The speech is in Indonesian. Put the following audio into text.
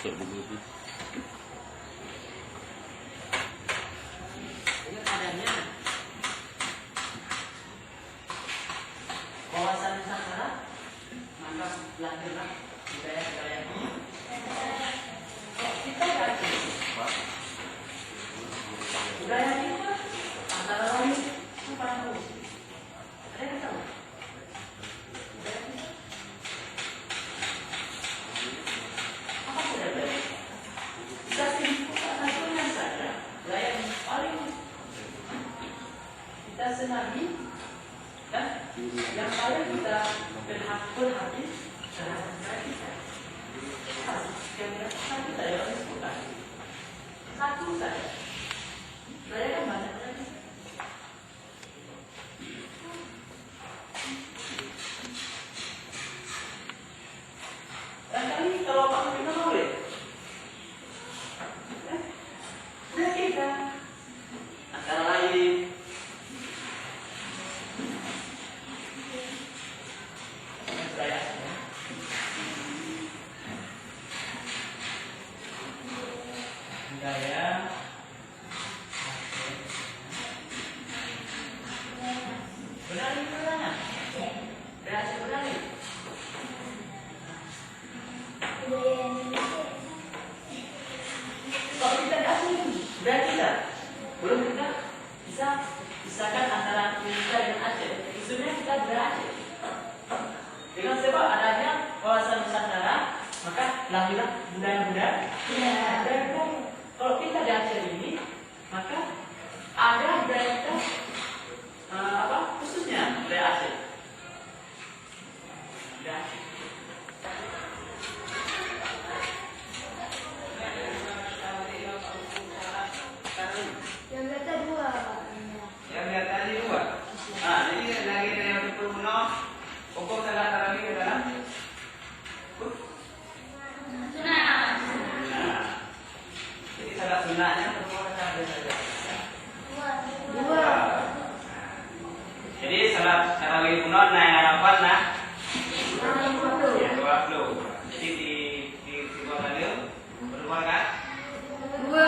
masuk dulu sih. Ini adanya wawasan Nusantara, maka lahirlah budaya-budaya ini. Kita yakin budaya kita antara lain apa tahu? Ada yang tahu? Budaya kita apa budaya? Kita simpulkan nasional saja. Budaya yang paling kita senangi dan yang paling kita berhati terhadap budaya kita. Yang kita yang disebutkan satu saja. Budaya kan banyak lagi. Barangkali kalau Pak Mino boleh, budaya kita antara lain budaya berani berangan, berani berani. Kalau kita tidak asing, berarti tidak. Belum kita bisa pisahkan antara Indonesia dan Aceh. Sebenarnya kita beraceh. Dengan sebab adanya wawasan Nusantara, maka lahirlah budaya-budaya. Kalau kita di Aceh ini, maka ada budaya kita khususnya budaya Aceh.